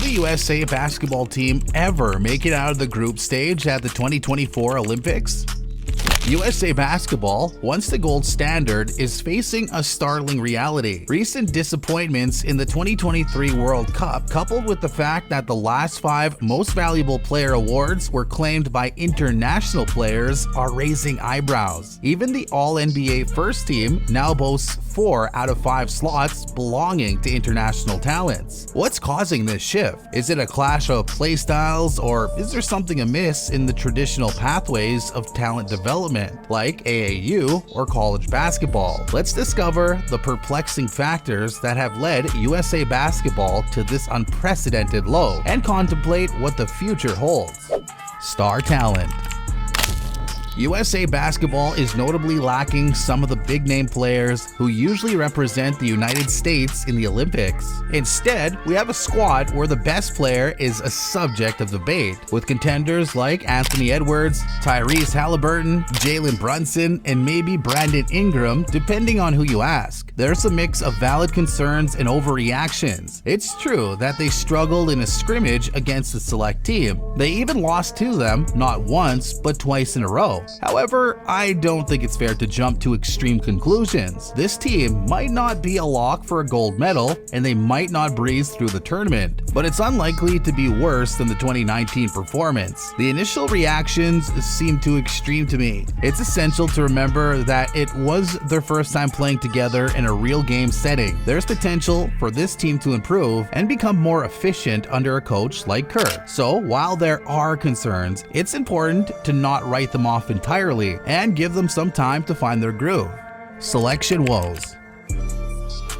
the USA basketball team ever make it out of the group stage at the 2024 Olympics? USA Basketball, once the gold standard, is facing a startling reality. Recent disappointments in the 2023 World Cup, coupled with the fact that the last 5 Most Valuable Player awards were claimed by international players, are raising eyebrows. Even the All-NBA First Team now boasts 4 out of 5 slots belonging to international talents. What's causing this shift? Is it a clash of playstyles, or is there something amiss in the traditional pathways of talent development, like AAU or college basketball? Let's discover the perplexing factors that have led USA Basketball to this unprecedented low and contemplate what the future holds. Star talent. USA Basketball is notably lacking some of the big-name players who usually represent the United States in the Olympics. Instead, we have a squad where the best player is a subject of debate, with contenders like Anthony Edwards, Tyrese Halliburton, Jalen Brunson, and maybe Brandon Ingram, depending on who you ask. There's a mix of valid concerns and overreactions. It's true that they struggled in a scrimmage against the select team. They even lost to them, not once, but twice in a row. However, I don't think it's fair to jump to extreme conclusions. This team might not be a lock for a gold medal, and they might not breeze through the tournament, but it's unlikely to be worse than the 2019 performance. The initial reactions seem too extreme to me. It's essential to remember that it was their first time playing together in a real game setting. There's potential for this team to improve and become more efficient under a coach like Kerr. So while there are concerns, it's important to not write them off entirely and give them some time to find their groove. Selection woes.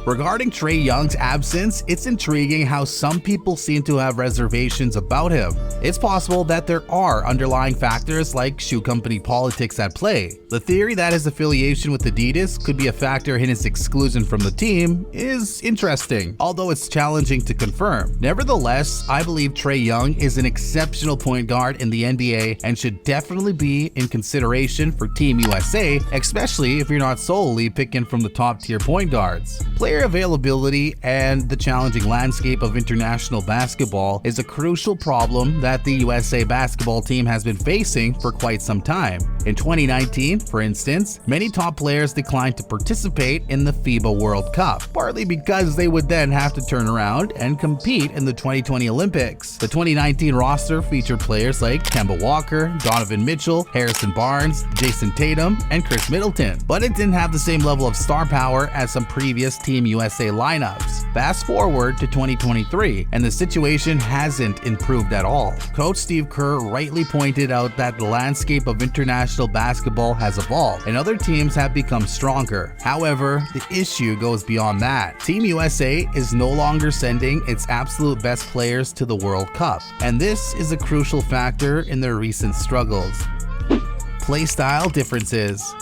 Regarding Trae Young's absence, it's intriguing how some people seem to have reservations about him. It's possible that there are underlying factors like shoe company politics at play. The theory that his affiliation with Adidas could be a factor in his exclusion from the team is interesting, although it's challenging to confirm. Nevertheless, I believe Trae Young is an exceptional point guard in the NBA and should definitely be in consideration for Team USA, especially if you're not solely picking from the top tier point guards. Player availability and the challenging landscape of international basketball is a crucial problem that the USA basketball team has been facing for quite some time. In 2019, for instance, many top players declined to participate in the FIBA World Cup, partly because they would then have to turn around and compete in the 2020 Olympics. The 2019 roster featured players like Kemba Walker, Donovan Mitchell, Harrison Barnes, Jason Tatum, and Chris Middleton, but it didn't have the same level of star power as some previous Team USA lineups. Fast forward to 2023, and the situation hasn't improved at all. Coach Steve Kerr rightly pointed out that the landscape of international basketball has evolved, and other teams have become stronger. However, the issue goes beyond that. Team USA is no longer sending its absolute best players to the World Cup, and this is a crucial factor in their recent struggles. Playstyle differences.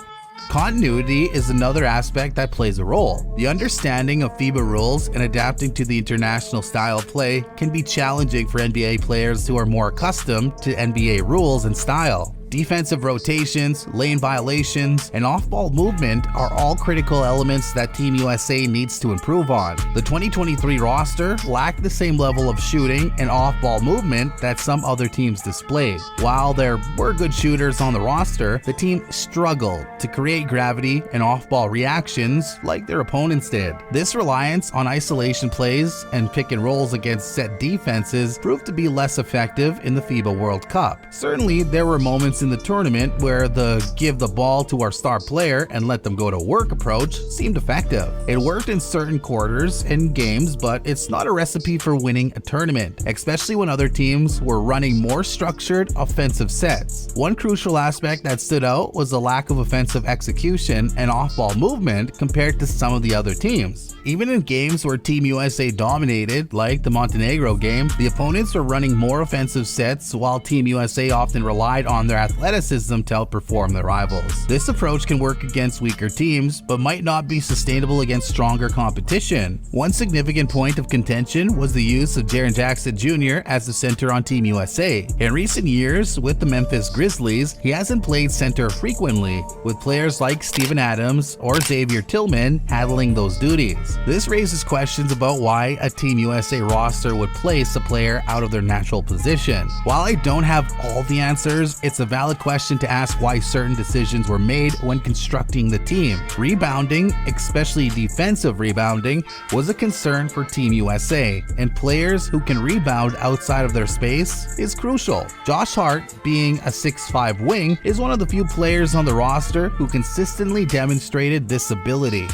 Continuity is another aspect that plays a role. The understanding of FIBA rules and adapting to the international style of play can be challenging for NBA players who are more accustomed to NBA rules and style. Defensive rotations, lane violations, and off-ball movement are all critical elements that Team USA needs to improve on. The 2023 roster lacked the same level of shooting and off-ball movement that some other teams displayed. While there were good shooters on the roster, the team struggled to create gravity and off-ball reactions like their opponents did. This reliance on isolation plays and pick and rolls against set defenses proved to be less effective in the FIBA World Cup. Certainly, there were moments in the tournament where the give the ball to our star player and let them go to work approach seemed effective. It worked in certain quarters and games, but it's not a recipe for winning a tournament, especially when other teams were running more structured offensive sets. One crucial aspect that stood out was the lack of offensive execution and off-ball movement compared to some of the other teams. Even in games where Team USA dominated, like the Montenegro game, the opponents were running more offensive sets while Team USA often relied on their athleticism to outperform their rivals. This approach can work against weaker teams, but might not be sustainable against stronger competition. One significant point of contention was the use of Jaren Jackson Jr. as the center on Team USA. In recent years, with the Memphis Grizzlies, he hasn't played center frequently, with players like Steven Adams or Xavier Tillman handling those duties. This raises questions about why a Team USA roster would place a player out of their natural position. While I don't have all the answers, it's a valid question to ask why certain decisions were made when constructing the team. Rebounding, especially defensive rebounding, was a concern for Team USA, and players who can rebound outside of their space is crucial. Josh Hart, being a 6'5" wing, is one of the few players on the roster who consistently demonstrated this ability.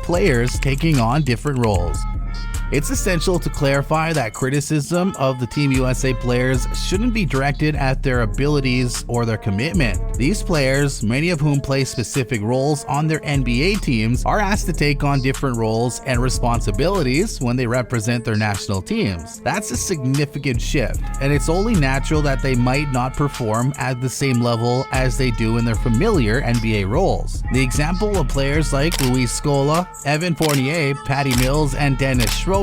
Players taking on different roles. It's essential to clarify that criticism of the Team USA players shouldn't be directed at their abilities or their commitment. These players, many of whom play specific roles on their NBA teams, are asked to take on different roles and responsibilities when they represent their national teams. That's a significant shift, and it's only natural that they might not perform at the same level as they do in their familiar NBA roles. The example of players like Luis Scola, Evan Fournier, Patty Mills, and Dennis Schroeder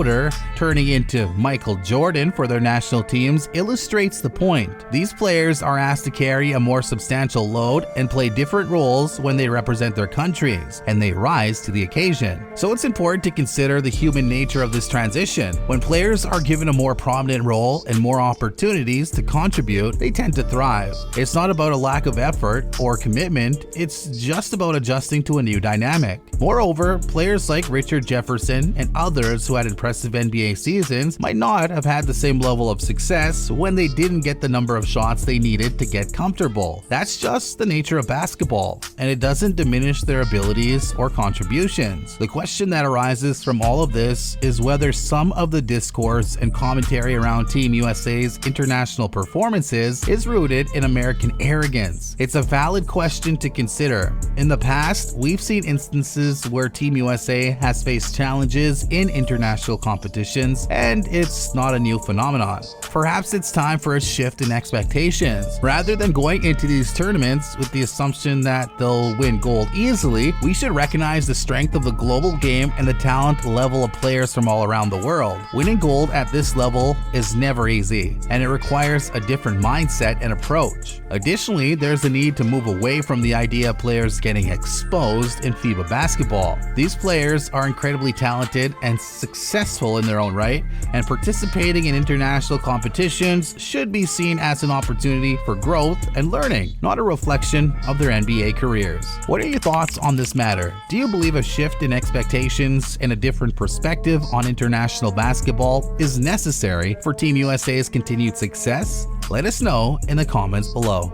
turning into Michael Jordan for their national teams illustrates the point. These players are asked to carry a more substantial load and play different roles when they represent their countries, and they rise to the occasion. So it's important to consider the human nature of this transition. When players are given a more prominent role and more opportunities to contribute, they tend to thrive. It's not about a lack of effort or commitment, it's just about adjusting to a new dynamic. Moreover, players like Richard Jefferson and others who had impressive NBA seasons might not have had the same level of success when they didn't get the number of shots they needed to get comfortable. That's just the nature of basketball, and it doesn't diminish their abilities or contributions. The question that arises from all of this is whether some of the discourse and commentary around Team USA's international performances is rooted in American arrogance. It's a valid question to consider. In the past, we've seen instances where Team USA has faced challenges in international competitions, and it's not a new phenomenon. Perhaps it's time for a shift in expectations. Rather than going into these tournaments with the assumption that they'll win gold easily, we should recognize the strength of the global game and the talent level of players from all around the world. Winning gold at this level is never easy, and it requires a different mindset and approach. Additionally, there's a need to move away from the idea of players getting exposed in FIBA basketball. These players are incredibly talented and successful in their own right, and participating in international competitions should be seen as an opportunity for growth and learning, not a reflection of their NBA careers. What are your thoughts on this matter? Do you believe a shift in expectations and a different perspective on international basketball is necessary for Team USA's continued success? Let us know in the comments below.